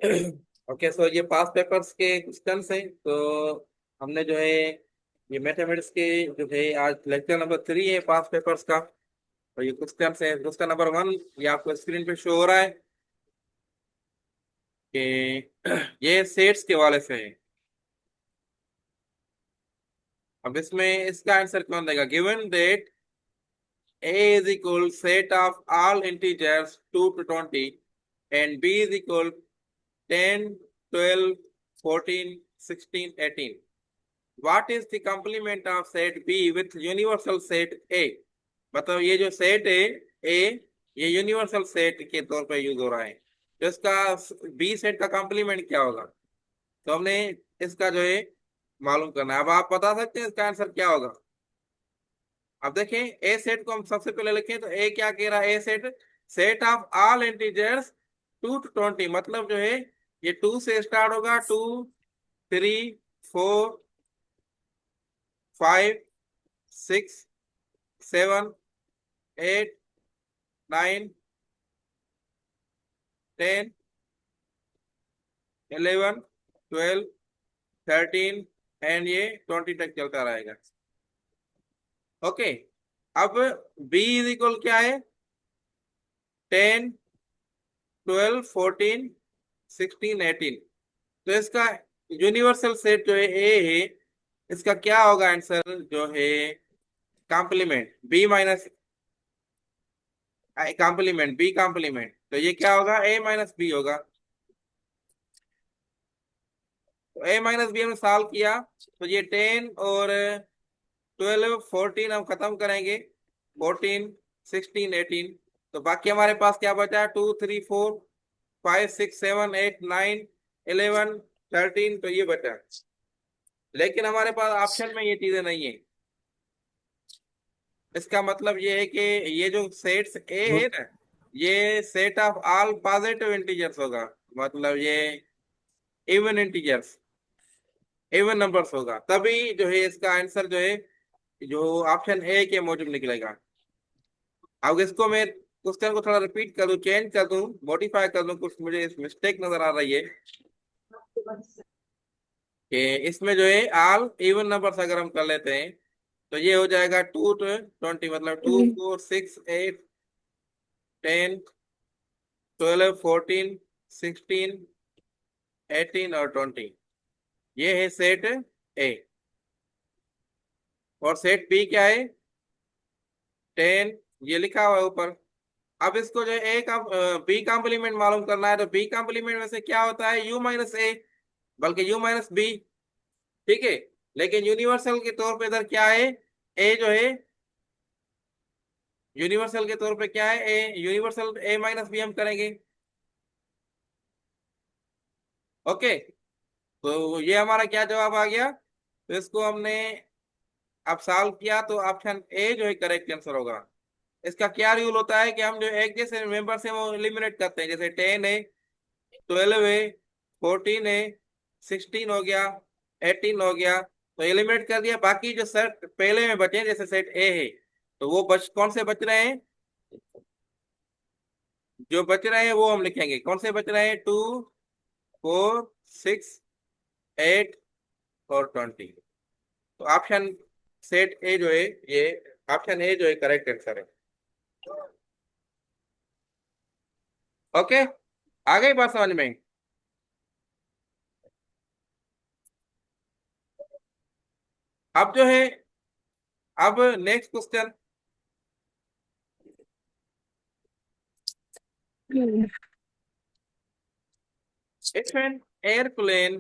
Okay, सो ये पास papers के questions हैं। तो हमने जो है ये मैथमेटिक्स के जो है आज लेक्चर नंबर 3 है पास पेपर्स का। तो ये क्वेश्चंस है। क्वेश्चन नंबर 1 ये आपको स्क्रीन पे शो हो रहा है कि ये सेट्स के वाले से है। अब इसमें इसका आंसर कौन देगा? Given that a is equal set of all integers 2 to 20 and b is equal 10, 12, 14, 16, 18. What is the complement of set B with universal set A? मतलब ये जो सेट है A, ये यूनिवर्सल सेट के तौर पर यूज हो रहा है। तो इसका बी सेट का कॉम्प्लीमेंट क्या होगा? तो हमने इसका जो है मालूम करना है। अब आप बता सकते हैं इसका आंसर क्या होगा? अब देखें, ए सेट को हम सबसे पहले लिखें तो ए क्या कह रहा है? A set set of all integers 2 to 20, मतलब जो है ये 2 से स्टार्ट होगा। 2, 3, 4, 5, 6, 7, 8, 9, 10, 11, 12, 13 एंड ये 20 तक चलता रहेगा। ओके, अब बी इज इक्वल क्या है? 10, 12, 14, 16, 18। तो इसका यूनिवर्सल सेट जो है ए है, इसका क्या होगा आंसर जो है? Complement B minus complement B complement. तो ये क्या होगा? ए माइनस बी होगा। तो ए माइनस बी हमने सॉल्व किया तो ये 10 और 12, 14 हम खत्म करेंगे। 14, 16, 18। तो बाकी हमारे पास क्या बचा? 2, 3, 4, 5, 6, 7, 8, 9, 11, 13। तो ये बचा। लेकिन हमारे पास ऑप्शन में ये चीजें नहीं है। इसका मतलब ये है कि ये जो सेट्स ए है ना, ये set of all positive integers होगा। मतलब ये इवन इंटीजर्स, इवन नंबर्स होगा, तभी जो है इसका आंसर जो है जो ऑप्शन ए के मूजब निकलेगा। अब इसको मैं क्वेश्चन को थोड़ा रिपीट कर दूं, चेंज कर दूं, मॉडिफाई कर दूं, कुछ मुझे मिस्टेक नजर आ रही है कि इसमें जो है ऑल इवन नंबर्स अगर हम कर लेते हैं तो ये हो जाएगा 2 to 20, मतलब 2, 4, 6, 8, 10, 12, 14, 16, 18 और 20। ये है सेट ए। और सेट बी क्या है? 10, ये लिखा हुआ है ऊपर। अब इसको जो है ए का बी कॉम्प्लीमेंट मालूम करना है। तो बी कॉम्प्लीमेंट में से क्या होता है? यू माइनस ए, बल्कि यू माइनस बी। ठीक है। लेकिन यूनिवर्सल के तौर पे इधर क्या है? ए जो है यूनिवर्सल के तौर पे क्या है? A universal A minus B हम करेंगे। ओके, तो ये हमारा क्या जवाब आ गया? तो इसको हमने अब सॉल्व किया तो ऑप्शन ए जो है करेक्ट आंसर होगा। इसका क्या रूल होता है कि हम जो एक जैसे मेंबर्स हैं वो एलिमिनेट करते हैं। जैसे 10 है, 12 है, 14 है, 16 हो गया, 18 हो गया, तो एलिमिनेट कर दिया। बाकी जो सेट पहले में बचे जैसे सेट ए है, तो वो बच कौन से बच रहे हैं? जो बच रहे हैं वो हम लिखेंगे। कौन से बच रहे हैं? 2, 4, 6, 8 और 20। तो ऑप्शन सेट ए जो है ये ऑप्शन ए जो है करेक्ट आंसर है। ओके, आ गई बात समझ में? अब जो है, अब next question. If an airplane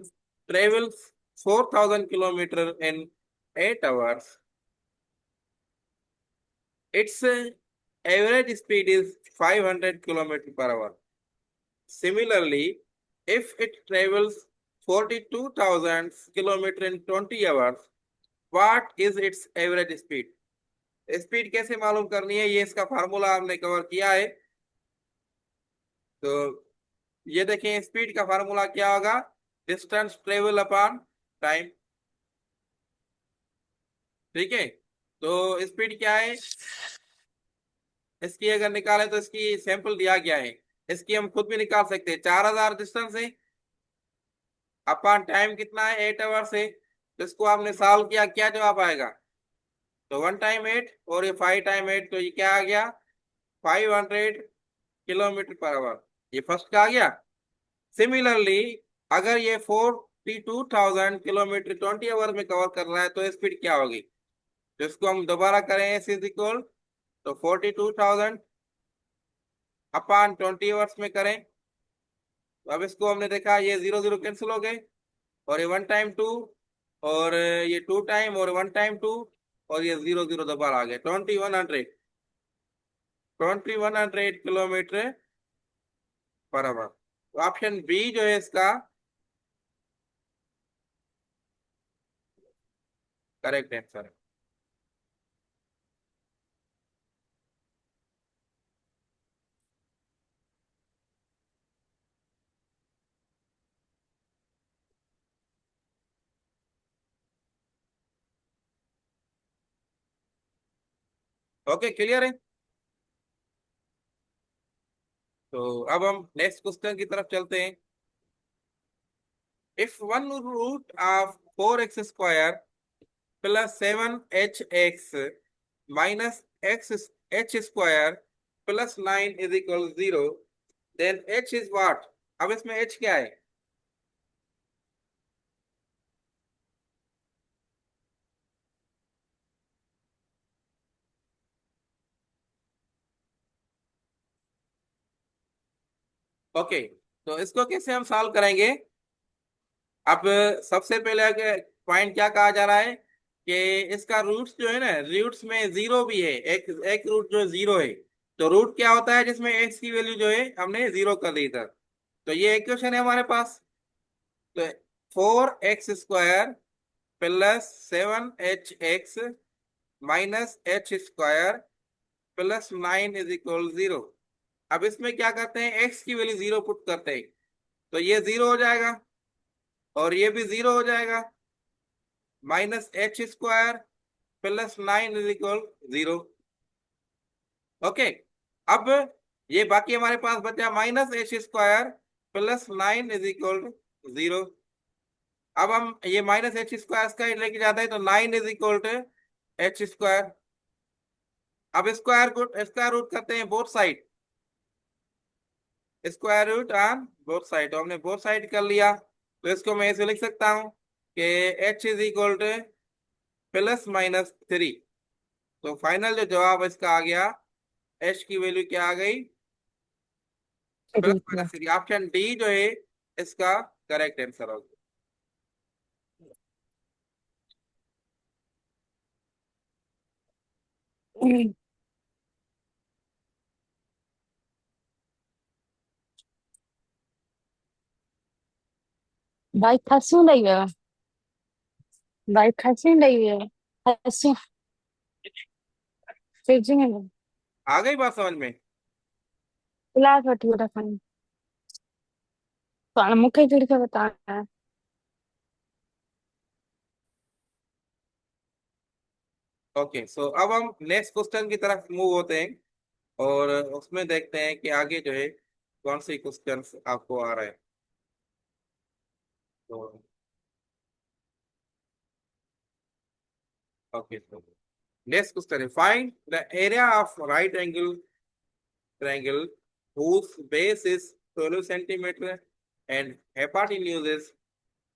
travels 4,000 kilometers in 8 hours, its average speed is 500 kilometers per hour. Similarly, if it travels 42,000 kilometers in 20 hours, what is its average speed? Speed कैसे मालूम करनी है, ये इसका फार्मूला हमने कवर किया है। तो ये देखें, स्पीड का फार्मूला क्या होगा? Distance travel upon time. ठीक है। तो स्पीड क्या है इसकी? अगर निकाले तो इसकी सैंपल दिया गया है, इसकी हम खुद भी निकाल सकते हैं। 4,000 डिस्टेंस है, अपॉन टाइम कितना है 8 आवर्स है, तो इसको आपने सॉल्व किया, क्या जवाब आएगा? तो 1 टाइम 8 और ये 5 टाइम 8, तो ये क्या आ गया? 500 किलोमीटर पर आवर। ये फर्स्ट का आ गया। सिमिलरली अगर ये 42,000 किलोमीटर 20 आवर में कवर कर रहा है तो स्पीड क्या होगी? तो इसको हम दोबारा करें, एस इज इक्वल, तो 42,000 अपॉन 20 आवर्स में करें। तो अब इसको हमने देखा, ये जीरो जीरो कैंसिल हो गए, और ये 1 टाइम 2, और ये 2 टाइम और 1 टाइम 2, और ये जीरो जीरो दोबारा आ गए, 2100 किलोमीटर पर आवर। तो ऑप्शन बी जो है इसका करेक्ट आंसर है। ओके, क्लियर है। तो अब हम नेक्स्ट क्वेश्चन की तरफ चलते हैं। If one root of 4x² plus 7hx minus x² plus 9 is equal 0, then h is what? अब इसमें h क्या है? ओके, तो इसको कैसे हम सॉल्व करेंगे? अब सबसे पहले पॉइंट क्या कहा जा रहा है कि इसका रूट्स जो है ना, रूट्स में जीरो भी है, एक एक रूट जो जीरो है। तो रूट क्या होता है जिसमें एक्स की वैल्यू जो है हमने जीरो कर दी था। तो ये इक्वेशन है हमारे पास। तो 4x² plus 7hx minus h² plus 9 is equal 0। अब इसमें क्या करते हैं, एक्स की वैल्यू जीरो पुट करते हैं, तो ये जीरो हो जाएगा और ये भी जीरो हो जाएगा, -h² plus 9 is equal 0। Okay, अब ये बाकी हमारे पास बचा -h² प्लस 9 इज इक्वल 0। अब हम ये -h² का लेके जाते हैं, तो 9 इज इक्वल टू h²। अब स्क्वायर रूट करते हैं both side, square root on both side. तो हमने बोथ साइड कर लिया, तो इसको मैं ऐसे लिख सकता हूँ कि h इज इक्वल टू +-3। तो फाइनल जो जवाब इसका आ गया, h की वैल्यू क्या आ गई? +-3। ऑप्शन डी जो है इसका करेक्ट आंसर होगा। Bài thật xuống đây rồi. Bài thật xuống đây rồi. Thật xuống. फिर जिंगे आ गई बात समझ में? क्लास वठी रखनी तो मुखे जुड़ के बताना है। ओके, सो अब हम नेक्स्ट क्वेश्चन की तरफ मूव होते हैं, और उसमें देखते हैं कि आगे जो है कौन सी क्वेश्चन आपको आ रहा है। तो ओके, तो नेक्स्ट क्वेश्चन है, find the area of right angle triangle whose base is 12 centimetre and hypotenuse is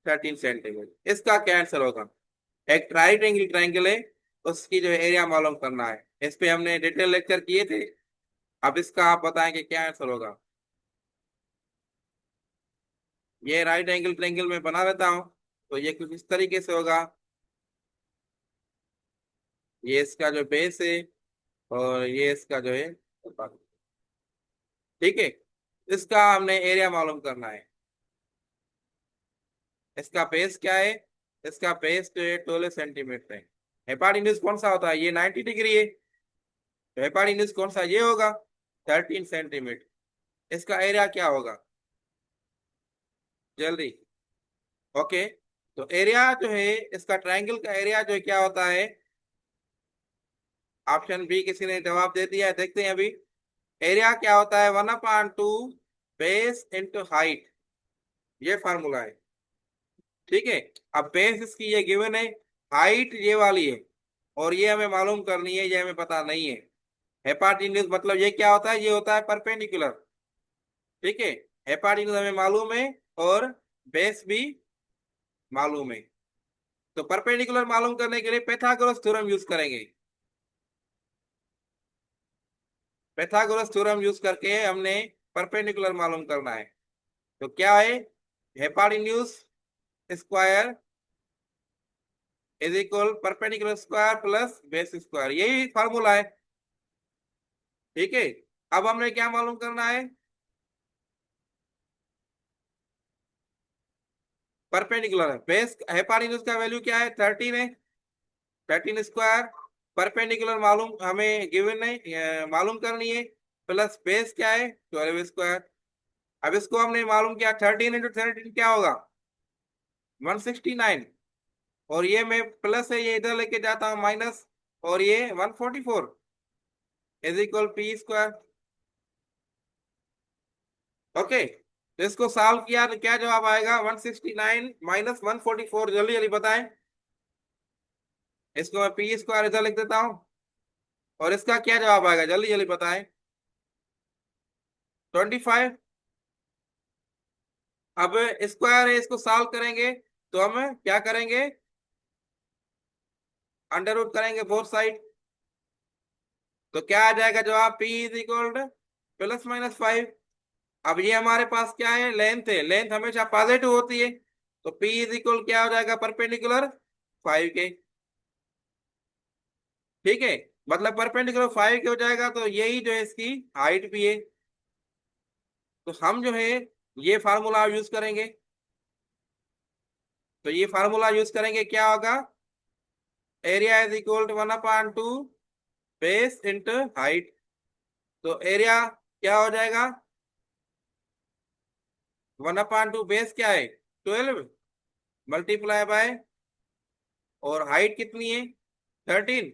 13 centimetre. इसका क्या आंसर होगा? एक राइट एंगल ट्राइंगल है, उसकी जो एरिया मालूम करना है। इस पे हमने डिटेल लेक्चर किए थे। अब इसका आप बताएं कि क्या आंसर होगा। ये राइट एंगल ट्राइंगल में बना देता हूँ, तो ये कुछ इस तरीके से होगा। ये इसका जो बेस है, और ये इसका जो है, ठीक है। इसका हमने एरिया मालूम करना है। इसका बेस क्या है? इसका बेस जो है 12 सेंटीमीटर है। हेपाटिनिस कौन सा होता है? ये 90 डिग्री है, तो हेपाटिनिस कौन सा? ये होगा 13 सेंटीमीटर। इसका एरिया क्या होगा? जल्दी। ओके, तो एरिया जो है इसका, ट्रायंगल का एरिया जो है क्या होता है? ऑप्शन बी किसी ने जवाब दे दिया है, देखते हैं अभी। एरिया क्या होता है? 1/2 बेस इंटू हाइट, ये फार्मूला है। ठीक है। अब बेस इसकी ये गिवन है, हाइट ये वाली है, और ये हमें मालूम करनी है, ये हमें पता नहीं है। हेपाटिन्यूज मतलब ये क्या होता है, ये होता है परपेंडिकुलर। ठीक है, हेपाटिन्यूज हमें मालूम है और बेस भी मालूम है। तो परपेंडिकुलर मालूम करने के लिए पैथागोरस थ्योरम यूज करेंगे। पैथागोरस थ्योरम यूज करके हमने परपेंडिकुलर मालूम करना है। तो क्या है, hypotenuse square is equal perpendicular square plus base square, यही फार्मूला है। ठीक है, अब हमने क्या मालूम करना है, परपेंडिकुलर बेस हेपाटिन्यूज का वैल्यू क्या है, 13 है, 13 स्क्वायर। परपेंडिकुलर मालूम हमें गिवन है, मालूम करनी है, प्लस बेस क्या है, 12 स्क्वायर। अब इसको हमने मालूम किया, 13 × 13 क्या होगा, 169। और ये मैं प्लस है, ये इधर लेके जाता हूँ माइनस, और ये 144 is equal P square. Okay, तो इसको सॉल्व किया तो क्या जवाब आएगा, 169 माइनस 144, जल्दी जल्दी बताएं। इसको मैं पी स्क्वायर इधर लिख देता हूँ, और इसका क्या जवाब आएगा, जल्दी जल्दी बताएं। 25। अब स्क्वायर है, इसको सॉल्व करेंगे तो हम क्या करेंगे, अंडर रूट करेंगे बोथ साइड। तो क्या आ जाएगा जवाब, P इज इक्वल +-5। अब ये हमारे पास क्या है, लेंथ है, लेंथ हमेशा पॉजिटिव होती है, तो P इज इक्वल क्या हो जाएगा, परपेंडिकुलर 5 के। ठीक है, मतलब परपेंडिकुलर 5 के हो जाएगा, तो यही जो है इसकी हाइट भी है। तो हम जो है ये फार्मूला यूज करेंगे। तो ये फार्मूला यूज करेंगे, क्या होगा, area is equal to 1/2 base into height. तो एरिया क्या हो जाएगा, 1/2 बेस क्या है, 12 मल्टीप्लाई बाय, और हाइट कितनी है, 13।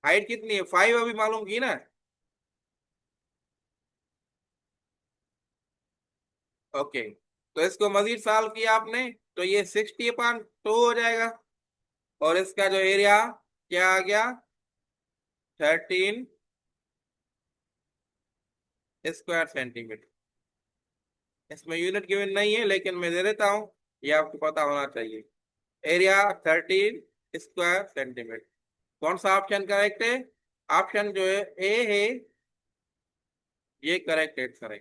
हाइट कितनी है, 5 अभी मालूम की ना। ओके, तो इसको मजीद सॉल्व किया आपने, तो ये 60/2 हो जाएगा, और इसका जो एरिया क्या आ गया, 13 स्क्वायर सेंटीमीटर। इसमें यूनिट गिवन नहीं है, लेकिन मैं दे देता हूँ, ये आपको पता होना चाहिए। Area 13 square centimetre. कौन सा ऑप्शन करेक्ट है, ऑप्शन जो है ए है, ये करेक्ट आंसर है।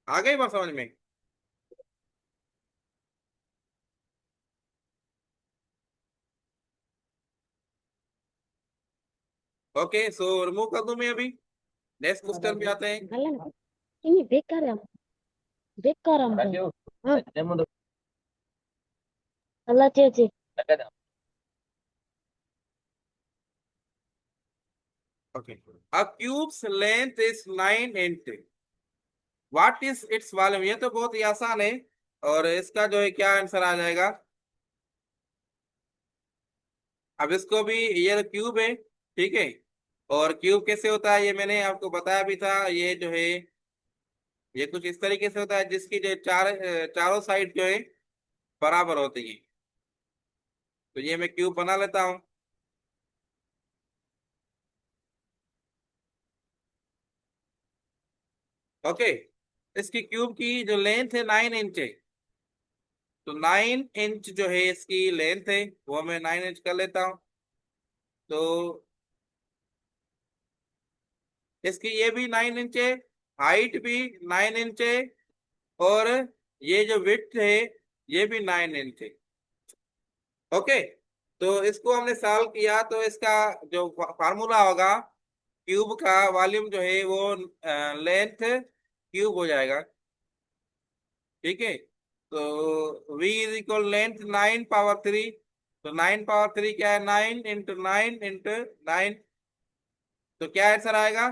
आ गई बात समझ में। ओके, सो रिमूव कर दूं मैं अभी, नेक्स्ट क्वेश्चन पे आते हैं। Kalian ini bekar am Hah? Allah Cici. Okay, a cubes length is 9 inch, what is its volume, ये तो बहुत ही आसान है, और इसका जो है क्या आंसर आ जाएगा। अब इसको भी, ये क्यूब है, ठीक है, और क्यूब कैसे होता है ये मैंने आपको बताया भी था, ये जो है ये कुछ इस तरीके से होता है, जिसकी जो चारों साइड जो है बराबर होती है। तो ये मैं क्यूब बना लेता हूँ। ओके, इसकी क्यूब की जो लेंथ है 9 इंच है, तो 9 इंच जो है इसकी लेंथ है, वो मैं 9 इंच कर लेता हूँ। तो इसकी ये भी 9 इंच है, हाइट भी 9 इंच है, और ये जो विड्थ है ये भी 9 इंच है। ओके, तो इसको हमने सॉल्व किया, तो इसका जो फार्मूला होगा, क्यूब का वॉल्यूम जो है वो लेंथ क्यूब हो जाएगा। ठीक है, तो v is equal length 9 power 3, तो 9 पावर 3 क्या है, 9 × 9 × 9, तो क्या आंसर आएगा,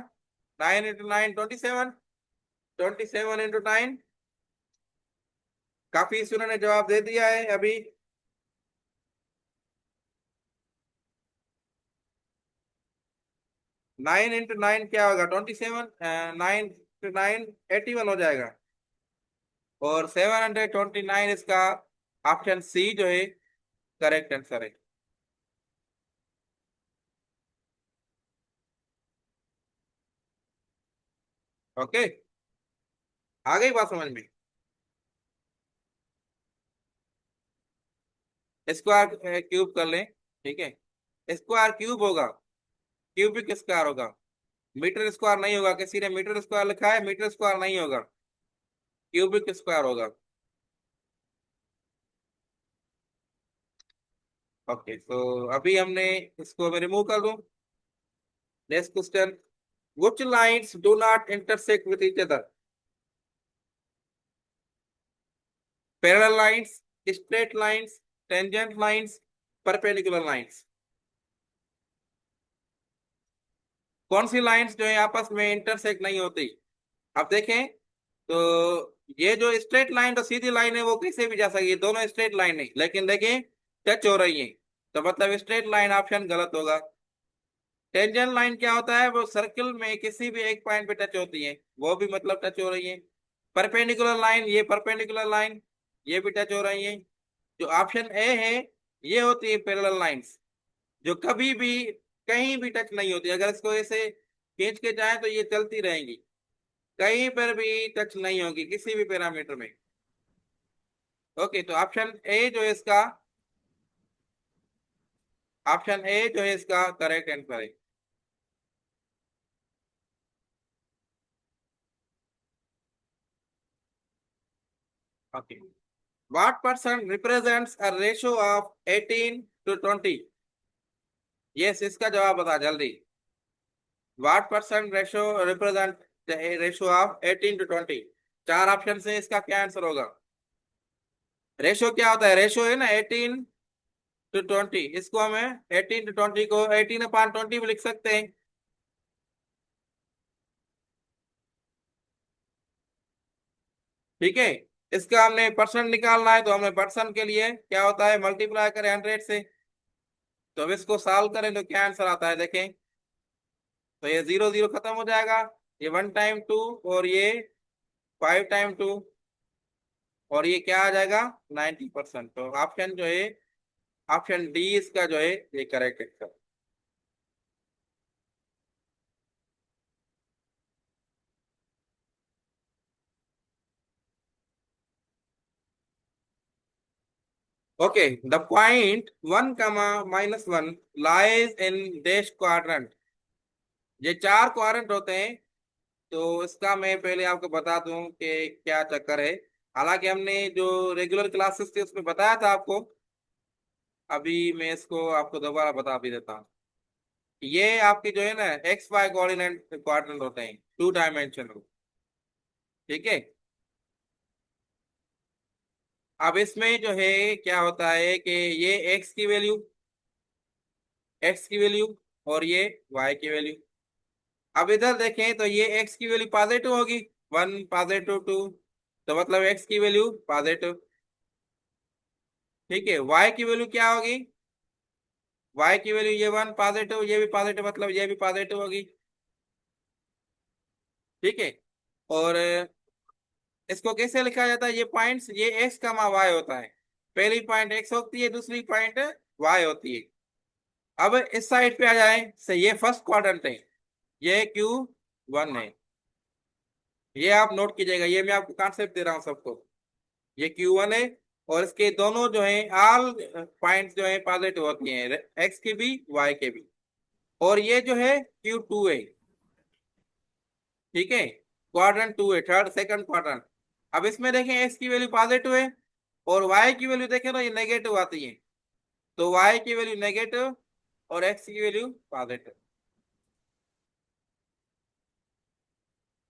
9 × 9 27, 27 × 9। काफी स्टूडेंट ने जवाब दे दिया है अभी। 9 × 9 क्या होगा, 27, 9 × 9 81 हो जाएगा। और 729 इसका ऑप्शन सी जो है करेक्ट आंसर है। ओके, आ गई बात समझ में? स्क्वायर क्यूब कर लें, ठीक है। स्क्वायर क्यूब होगा, क्यूबिक स्क्वायर होगा, मीटर स्क्वायर नहीं होगा। किसी ने मीटर स्क्वायर लिखा है, मीटर स्क्वायर नहीं होगा, क्यूबिक स्क्वायर होगा। ओके, तो अभी हमने इसको मैं रिमूव कर दूं। Next question, which lines do not intersect with each other? Parallel lines, straight lines, tangent lines, perpendicular lines. कौन सी लाइंस जो है आपस में इंटरसेक्ट नहीं होती? अब देखें तो ये जो स्ट्रेट लाइन तो सीधी लाइन है, वो कैसे भी जा सकती है, दोनों स्ट्रेट लाइन है, लेकिन देखिए टच हो रही है, तो मतलब स्ट्रेट लाइन ऑप्शन गलत होगा। टेंजेंट लाइन क्या होता है, वो सर्कल में किसी भी एक पॉइंट पे टच होती है, वो भी मतलब टच हो रही है। परपेंडिकुलर लाइन, ये परपेंडिकुलर लाइन, ये भी टच हो रही है। जो ऑप्शन ए है, ये होती है पैरेलल लाइंस, जो कभी भी कहीं भी टच नहीं होती। अगर इसको ऐसे खींच के जाए तो ये चलती रहेंगी, कहीं पर भी टच नहीं होगी किसी भी पैरामीटर में। ओके, तो ऑप्शन ए जो है इसका, ऑप्शन ए जो है इसका करेक्ट आंसर है। Okay, what percent represents a ratio of 18 to 20? Yes, इसका जवाब बता जल्दी। What percent ratio represent ratio of 18 to 20? चार ऑप्शन से इसका क्या आंसर होगा? रेशियो क्या होता है? रेशियो है ना 18 to 20, इसको हमें 18 to 20 को 18/20 भी लिख सकते हैं। ठीक है, इसका हमने परसेंट निकालना है, तो हमें परसेंट के लिए क्या होता है, मल्टीप्लाई करें 100 से। तो अब इसको सॉल्व करें तो क्या आंसर आता है देखें, तो ये 0 0 खत्म हो जाएगा, ये 1 टाइम 2, और ये 5 टाइम 2, और ये क्या आ जाएगा 90%। तो ऑप्शन जो है, ऑप्शन डी इसका जो है ये correct answer. Okay, the point 1, -1 lies in dash quadrant. ये चार क्वाड्रेंट होते हैं, तो इसका मैं पहले आपको बता दूं कि क्या चक्कर है। हालांकि हमने जो रेगुलर क्लासेस थे उसमें बताया था आपको, अभी मैं इसको आपको दोबारा बता भी देता हूँ। ये आपके जो है ना एक्स वाई कोऑर्डिनेट क्वाड्रेंट होते हैं, 2 डायमेंशनल। ठीक है, अब इसमें जो है क्या होता है कि ये एक्स की वैल्यू और ये वाई की वैल्यू। अब इधर देखें तो ये एक्स की वैल्यू पॉजिटिव होगी, 1 पॉजिटिव 2, तो मतलब एक्स की वैल्यू पॉजिटिव। ठीक है, वाई की वैल्यू क्या होगी, वाई की वैल्यू ये 1 पॉजिटिव, ये भी पॉजिटिव, मतलब ये भी पॉजिटिव होगी। ठीक है, और इसको कैसे लिखा जाता है, ये पॉइंट्स, ये एक्स का वाई होता है। पहली पॉइंट एक्स होती है, दूसरी पॉइंट वाई होती है। अब इस साइड पे आ जाए से ये फर्स्ट क्वाड्रेंट है, ये Q1 है। ये आप नोट कीजिएगा, ये मैं आपको कॉन्सेप्ट दे रहा हूँ सबको। ये Q1 है, और इसके दोनों जो है ऑल पॉइंट्स जो है पॉजिटिव होती हैं, एक्स की भी वाई के भी। और ये जो है Q2 है। ठीक है, क्वाड्रेंट 2 है, थर्ड सेकंड क्वाड्रेंट। अब इसमें देखें एक्स की वैल्यू पॉजिटिव है, और वाई की वैल्यू देखें तो ये नेगेटिव आती है, तो वाई की वैल्यू नेगेटिव और एक्स की वैल्यू पॉजिटिव।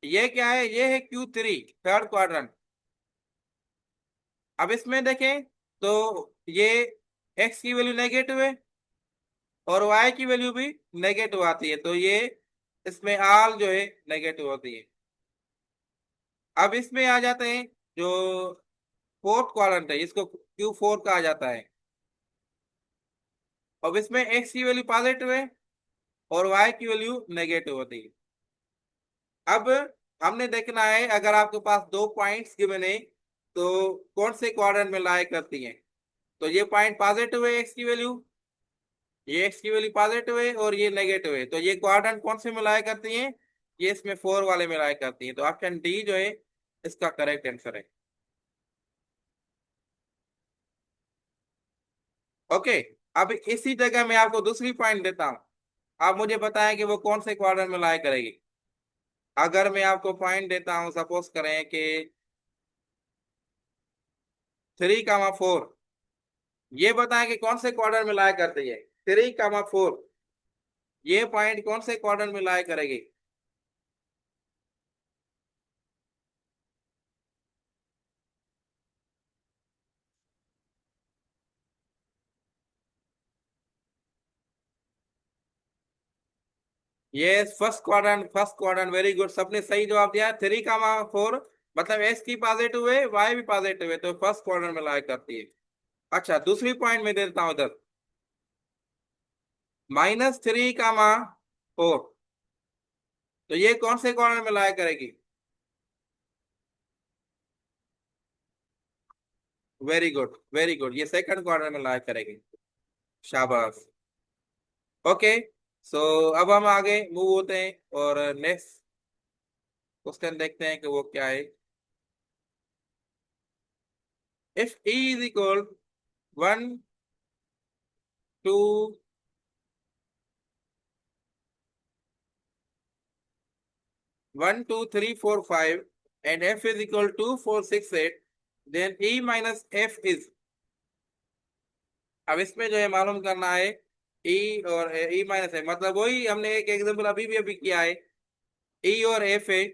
ये क्या है, ये है Q3, थर्ड क्वाड्रेंट। अब इसमें देखें तो ये एक्स की वैल्यू नेगेटिव है, और वाई की वैल्यू भी नेगेटिव आती है, तो ये इसमें आल जो है नेगेटिव होती है। अब इसमें आ जाते हैं जो फोर्थ क्वाड्रेंट है, इसको Q4 कहा जाता है। अब इसमें एक्स की वैल्यू पॉजिटिव है, और वाई की वैल्यू नेगेटिव होती है। अब हमने देखना है, अगर आपके पास दो पॉइंट्स गिवन है, तो कौन से क्वाड्रेंट में लाई करती हैं? तो ये पॉइंट पॉजिटिव है, एक्स की वैल्यू, ये एक्स की वैल्यू पॉजिटिव है और ये नेगेटिव है, तो ये क्वाड्रेंट कौन से में लाई करती हैं? ये इसमें 4 वाले में लाई करती हैं, तो ऑप्शन डी जो है इसका करेक्ट आंसर है। ओके, अब इसी जगह मैं आपको दूसरी पॉइंट देता हूं। आप मुझे बताएं कि वो कौन से क्वाड्रेंट में लाई करेगी। अगर मैं आपको पॉइंट देता हूं, सपोज करें कि 3,4, ये बताएं कि कौन से क्वाड्रेंट में लाई करती है। 3,4 ये पॉइंट कौन से क्वाड्रेंट में लाई करेगी? ये फर्स्ट क्वाड्रेंट, वेरी गुड, सबने सही जवाब दिया। 3,4 मतलब एक्स की पॉजिटिव है, वाई भी पॉजिटिव है, तो फर्स्ट क्वाड्रेंट में लाई करती है। अच्छा, दूसरी पॉइंट में देता हूं इधर, -3,4, तो ये कौन से क्वाड्रेंट में लाई करेगी? वेरी गुड, वेरी गुड, ये सेकंड क्वाड्रेंट में लाई करेगी। शाबाश। ओके, सो अब हम आगे मूव होते हैं और नेक्स्ट क्वेश्चन देखते हैं कि वो क्या है। If E is equal 1 2 1 2 3 4 5 and f is equal to 4 6 8, then e minus f is। अब इसमें जो है मालूम करना है e और e माइनस है, मतलब वही हमने एक एग्जांपल अभी किया है। e और f है,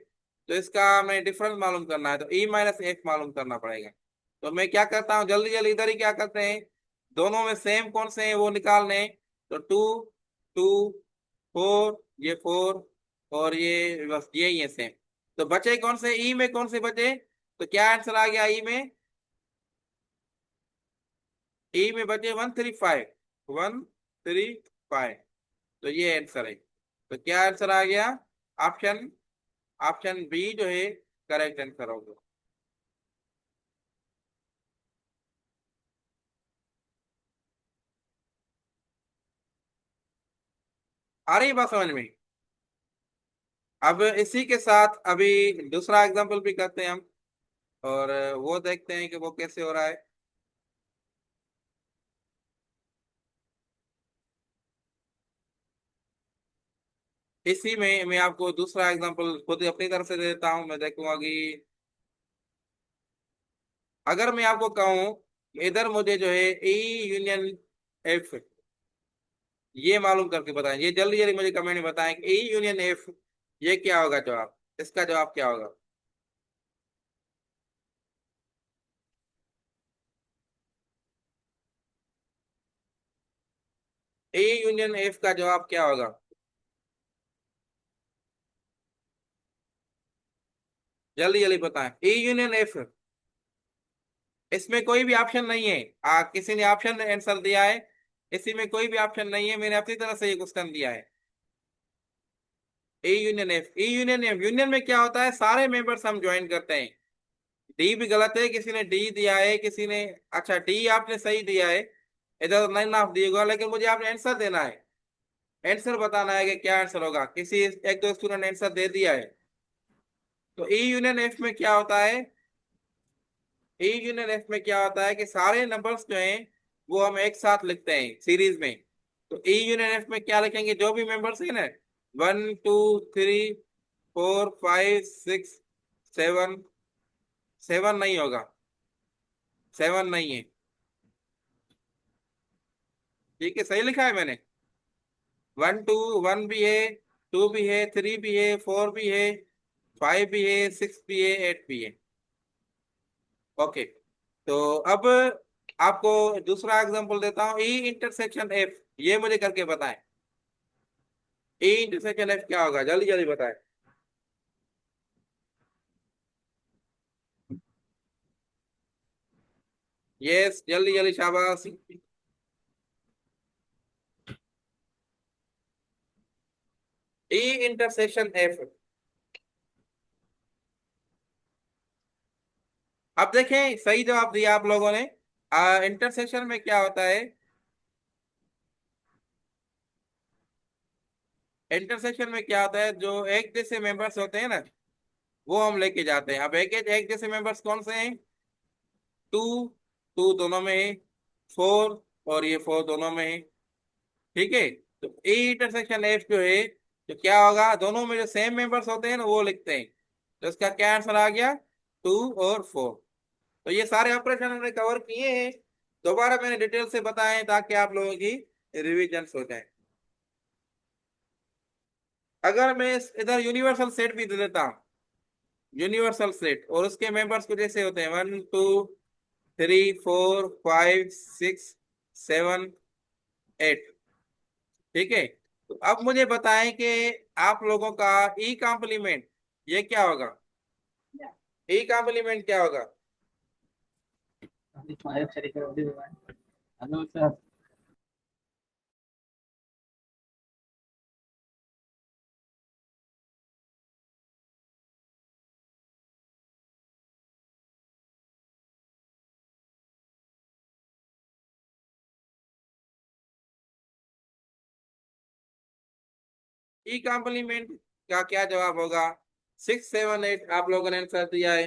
तो इसका हमें डिफरेंस मालूम करना है, तो e माइनस एफ मालूम करना पड़ेगा। तो मैं क्या करता हूँ, जल्दी जल्दी इधर ही क्या करते हैं, दोनों में सेम कौन से हैं वो निकालने हैं। तो 2 2 4, ये 4 और ये बस यही है सेम। तो बचे कौन से, ई में कौन से बचे? तो क्या आंसर आ गया ई में? ई में बचे 1 3 5, 1 3 5, तो ये आंसर है। तो क्या आंसर आ गया? ऑप्शन ऑप्शन बी जो है करेक्ट आंसर होगा। आ रही बात समझ में? अब इसी के साथ अभी दूसरा एग्जांपल भी करते हैं हम, और वो देखते हैं कि वो कैसे हो रहा है। इसी में मैं आपको दूसरा एग्जांपल खुद अपनी तरफ से दे देता हूं, मैं देखूंगा कि अगर मैं आपको कहूं कि इधर मुझे जो है ई यूनियन एफ, ये मालूम करके बताएं, ये जल्दी जल्दी मुझे कमेंट में बताएं कि ई यूनियन एफ ये क्या होगा जवाब, इसका जवाब क्या होगा? ए यूनियन एफ का जवाब क्या होगा? जल्दी जल्दी बताएं, ए यूनियन एफ। इसमें कोई भी ऑप्शन नहीं है, किसी ने ऑप्शन आंसर दिया है? इसी में कोई भी ऑप्शन नहीं है, मैंने अपनी तरफ से ये क्वेश्चन दिया है। A union F, A union F, union में क्या होता है, सारे मेंबर्स हम ज्वाइन करते हैं। डी भी गलत है, किसी ने डी दिया है, किसी ने, अच्छा डी आपने सही दिया है, इधर नहीं नाम दिएगा, लेकिन मुझे आपने आंसर देना है, आंसर बताना है कि क्या आंसर होगा। किसी एक दो स्टूडेंट ने आंसर दे दिया है। तो ई यूनियन एफ में क्या होता है, ए यूनियन एफ में क्या होता है कि सारे नंबर्स जो हैं वो हम एक साथ लिखते हैं सीरीज में। तो ए यूनियन एफ में क्या लिखेंगे, जो भी मेंबर्स हैं ना, 1 2 3 4 5 6 7, 7 नहीं होगा, 7 नहीं है। ठीक है, सही लिखा है मैंने। 1 भी है, 2 भी है, 3 भी है, 4 भी है, 5 भी है, 6 भी है, 8 भी है। ओके, तो अब आपको दूसरा एग्जांपल देता हूँ, ई इंटरसेक्शन एफ, ये मुझे करके बताएं। ए इंटरसेक्शन एफ क्या होगा, जल्दी जल्दी बताएं। यस, जल्दी जल्दी, शाबाश। ए इंटरसेक्शन एफ, अब देखें सही जवाब दिया आप लोगों ने। इंटरसेक्शन में क्या होता है, इंटरसेक्शन में क्या होता है, जो एक जैसे मेंबर्स होते हैं ना, वो हम लेके जाते हैं। अब एक एक जैसे मेंबर्स कौन से हैं, टू, टू दोनों में है, फोर और ये फोर दोनों में है। ठीक है, तो ए इंटरसेक्शन एफ जो है, तो क्या होगा, दोनों में जो सेम मेंबर्स होते हैं ना वो लिखते हैं। तो इसका क्या आंसर आ गया, टू और फोर। तो ये सारे ऑपरेशन हमने कवर किए हैं, दोबारा मैंने डिटेल से बताए ताकि आप लोगों की रिविजन हो जाए। अगर मैं इधर यूनिवर्सल सेट भी दे देता हूँ, यूनिवर्सल सेट, और उसके मेंबर्स कुछ ऐसे होते हैं, 1 2 3 4 5 6 7 8। ठीक है, तो अब मुझे बताएं कि आप लोगों का ई कॉम्प्लीमेंट ये क्या होगा, ई कॉम्प्लीमेंट क्या होगा। ई कॉम्प्लीमेंट का क्या जवाब होगा, 6 7 8 आप लोगों ने आंसर दिया है।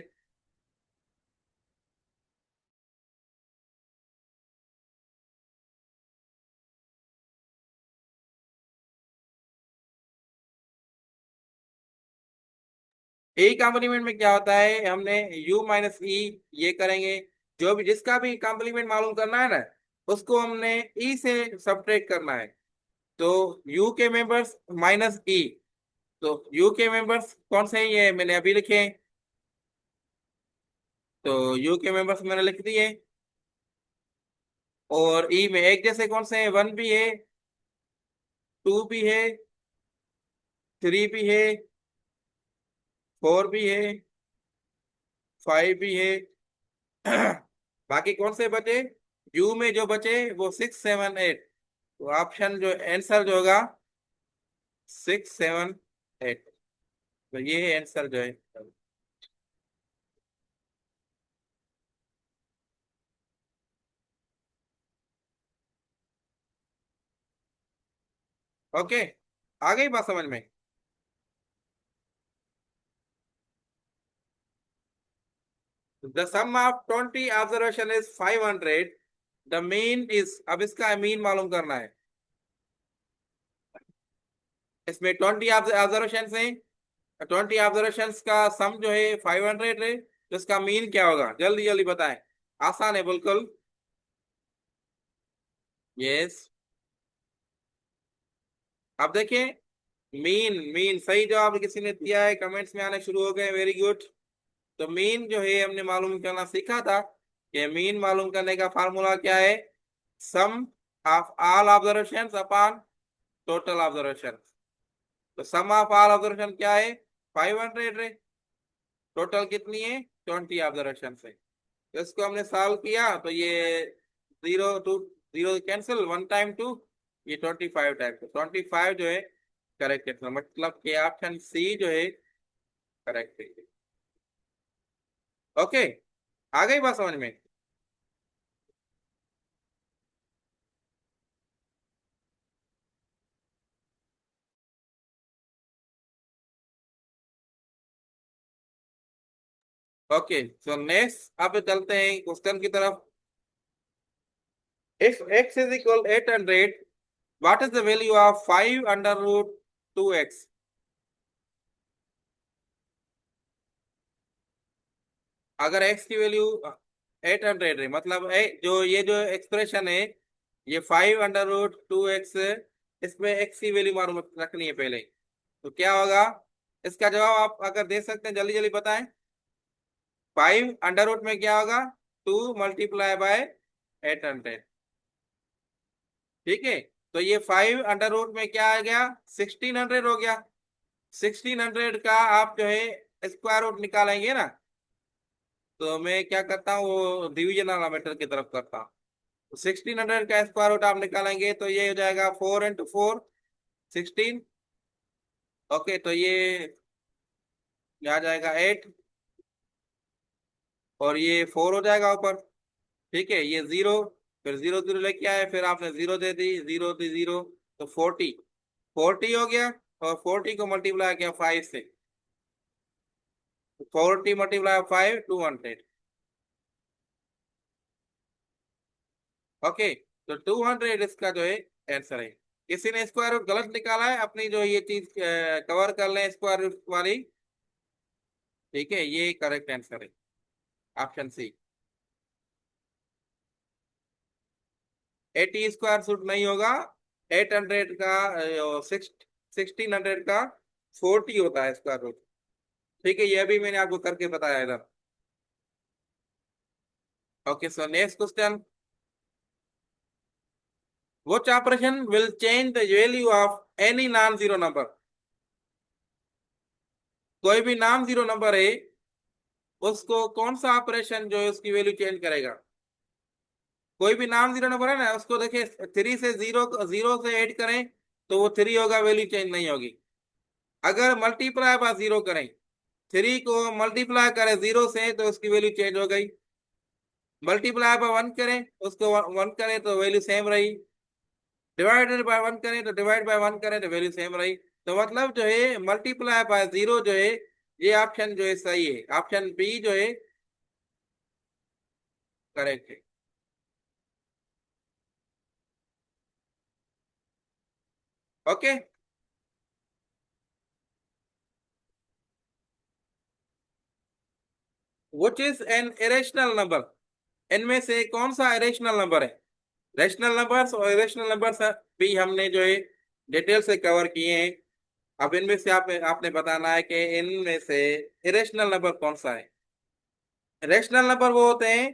ए कॉम्प्लीमेंट में क्या होता है, हमने u माइनस ई ये करेंगे, जो भी जिसका भी कॉम्प्लीमेंट मालूम करना है ना, उसको हमने ई से सब्ट्रैक्ट करना है। तो u के मेंबर्स माइनस ई, तो u के मेंबर्स कौन से हैं ये मैंने अभी लिखे हैं। तो u के मेंबर्स मैंने लिख दिए, और ई में एक जैसे कौन से हैं, 1 भी है, 2 भी है, 3 भी है, 4 भी है, 5 भी है। बाकी कौन से बचे, यू में जो बचे वो 6 7 8। तो ऑप्शन जो आंसर जो होगा 6 7 8। तो ये आंसर जो है। ओके, आ गई बात समझ में। The sum of 20 observation is 500, the mean is, अब इसका मीन मालूम करना है। इसमें 20 ऑब्जर्वेशन है, 20 ऑब्जर्वेशन का सम जो है 500 है, तो इसका मीन क्या होगा, जल्दी जल्दी बताएं, आसान है बिल्कुल। यस, अब देखिए, मीन मीन सही जवाब किसी ने दिया है, कमेंट्स में आने शुरू हो गए, वेरी गुड। तो मीन जो है हमने मालूम करना सीखा था, कि मीन मालूम करने का फार्मूला क्या है, sum of all observations upon total observation. तो सम ऑफ ऑल ऑब्जर्वेशन क्या है, 500 है, टोटल कितनी है, 20 ऑब्जर्वेशन है। तो इसको हमने सॉल्व किया, तो ये 0 2 0 कैंसिल, 1 टाइम 2, ये 25 टाइम, तो 25 जो है करेक्ट है, मतलब कि ऑप्शन सी जो है करेक्ट है। ओके, आ गई बात समझ में। ओके, सो नेक्स्ट अब चलते हैं क्वेश्चन की तरफ। If x is equal 800, what is the value of 5 under root 2x। अगर x की वैल्यू 800 है, मतलब जो एक्सप्रेशन है, ये 5 अंडर रूट 2x, इसमें x की वैल्यू मालूम रखनी है पहले। तो क्या होगा, इसका जवाब आप अगर दे सकते हैं जल्दी जल्दी बताएं। 5 अंडर रूट में क्या होगा, 2 × 800। ठीक है, तो ये 5 अंडर रूट में क्या आ गया, 1600 हो गया। 1600 का आप जो है स्क्वायर रूट निकालेंगे ना, तो मैं क्या करता हूँ, वो डिवीजन वाला मेथड की तरफ करता हूँ। तो 1600 का स्क्वायर रूट आप निकालेंगे तो ये हो जाएगा 4 × 4 16। ओके, तो ये आ जाएगा 8, और ये 4 हो जाएगा ऊपर। ठीक है, ये 0, फिर 0 0 लेके आए, फिर आपने 0 दे दी, 0 दी 0, तो 40, 40 हो गया। और 40 को मल्टीप्लाई किया 5 से, 40 मल्टीप्लाई 5 200। ओके, तो 200 इसका जो है आंसर है। किसी ने स्क्वायर रूट गलत निकाला है, अपनी जो ये चीज कवर कर लें स्क्वायर रूट वाली। ठीक है, ये करेक्ट आंसर है, ऑप्शन सी। 80 स्क्वायर सूट नहीं होगा, 800 का, 1600 का 40 होता है स्क्वायर रूट। ठीक है, ये भी मैंने आपको करके बताया इधर। Okay, so next question, which operation will change the value of any non zero number? कोई भी नॉन जीरो नंबर है, उसको कौन सा ऑपरेशन जो है उसकी वैल्यू चेंज करेगा? कोई भी नॉन जीरो नंबर है ना, उसको देखिए, 3 से 0, 0 से 8 करें तो वो 3 होगा, वैल्यू चेंज नहीं होगी। अगर मल्टीप्लाई बाय 0 करें, 3 को मल्टीप्लाई करें 0 से तो उसकी वैल्यू चेंज हो गई। मल्टीप्लाई बाय 1 करें, उसको 1 करें तो वैल्यू सेम रही। डिवाइडेड बाय 1 करें तो डिवाइड बाय 1 करें तो वैल्यू सेम रही। तो मतलब जो है मल्टीप्लाई बाय 0 जो है, ये ऑप्शन जो है सही है, ऑप्शन बी जो है करेक्ट है। Okay, which is an irrational number? इनमें से कौन सा इरेशनल नंबर है? रेशनल नंबर्स और इरेशनल नंबर्स भी हमने जो है डिटेल से कवर किए हैं। अब इनमें से आपने बताना है कि इनमें से इरेशनल नंबर कौन सा है। रेशनल नंबर वो होते हैं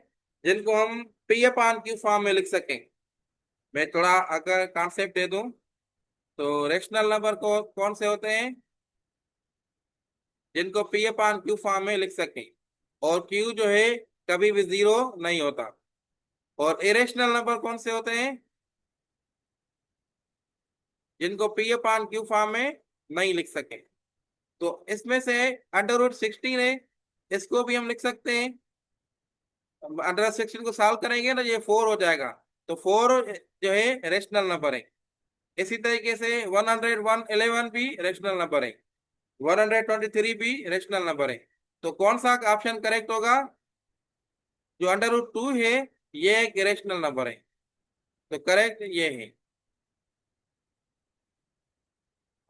जिनको हम पी अपान क्यू फॉर्म में लिख सकें। मैं थोड़ा अगर कॉन्सेप्ट दे दूं, तो रेशनल नंबर को कौन से होते हैं जिनको पी अपान क्यू फॉर्म में लिख सकें, और क्यू जो है कभी भी जीरो नहीं होता। और इरेशनल नंबर कौन से होते हैं जिनको पी अपान क्यू फॉर्म में नहीं लिख सके। तो इसमें से अंडर रूट 16 है, इसको भी हम लिख सकते हैं। अंडर रूट 16 को सॉल्व करेंगे ना, ये 4 हो जाएगा। तो 4 जो है रेशनल नंबर है। इसी तरीके से 111 भी रेशनल नंबर है, 123 भी रेशनल नंबर है। तो कौन सा ऑप्शन करेक्ट होगा? जो अंडर रूट 2 है, ये एक रेशनल नंबर है, तो करेक्ट ये है।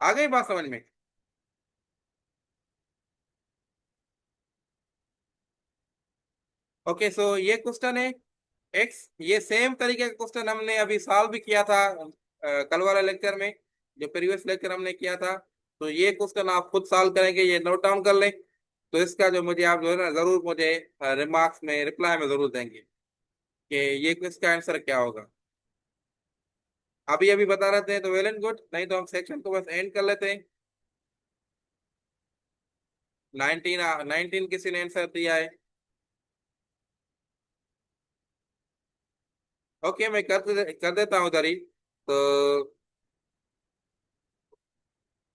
आ गई बात समझ में? ओके, सो ये क्वेश्चन है एक्स। ये सेम तरीके का क्वेश्चन हमने अभी सॉल्व भी किया था कल वाले लेक्चर में, जो प्रीवियस लेक्चर हमने किया था। तो ये क्वेश्चन आप खुद सॉल्व करेंगे, ये नोट डाउन कर लें। तो इसका जो मुझे आप जो है ना जरूर मुझे रिमार्क्स में, रिप्लाई में जरूर देंगे कि ये इसका आंसर क्या होगा। अभी अभी बता रहे थे तो वेल एंड गुड, नहीं तो हम सेक्शन को बस एंड कर लेते हैं। 19, 19 किसी ने आंसर दिया है। ओके, मैं कर देता हूँ उधर ही। तो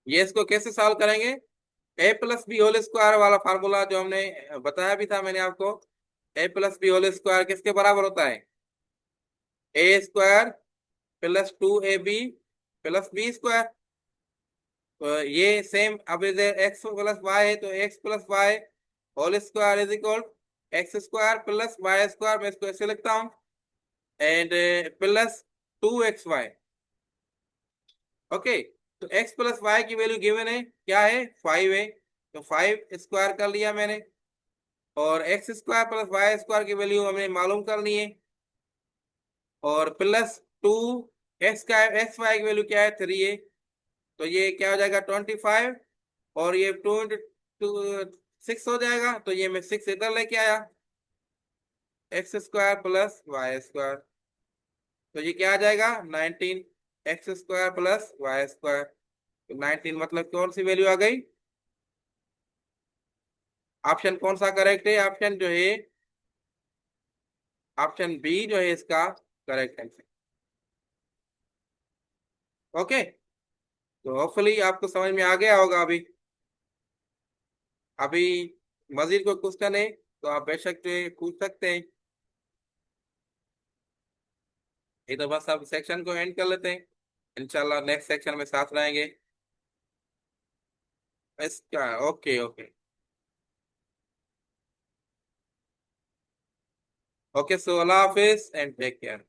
ये इसको कैसे सॉल्व करेंगे? A+B होल स्क्वायर वाला फार्मूला जो हमने बताया भी था मैंने आपको। A+B होल स्क्वायर किसके बराबर होता है? A² + 2AB + B²। तो ये सेम, अब इधर x+y है तो x+y whole square is equal x² + y²। मैं इसको ऐसे लिखता हूँ, एंड +2xy। ओके, तो x+y की वैल्यू गिवन है, क्या है? 5 है, तो 5 स्क्वायर कर लिया मैंने। और x² + y² की वैल्यू हमें मालूम करनी है। और +2 एक्स वाई की वैल्यू क्या है? 3 है। तो ये क्या हो जाएगा? 25। और ये 2 × 6 हो जाएगा, तो ये मैं 6 इधर लेके आया, x² + y²। तो ये क्या आ जाएगा? 19, x² + y²। तो 19 मतलब कौन सी वैल्यू आ गई? ऑप्शन कौन सा करेक्ट है? ऑप्शन जो है, ऑप्शन बी जो है इसका करेक्ट आंसर। ओके, तो होपफुली आपको समझ में आ गया होगा। अभी अभी मजीद कोई क्वेश्चन है तो आप बेशक जो है पूछ सकते हैं। ये तो बस अब सेक्शन को एंड कर लेते हैं, इंशाल्लाह नेक्स्ट सेक्शन में साथ रहेंगे इसका। Okay okay. ओके, सो अल्लाह हाफिज एंड टेक केयर।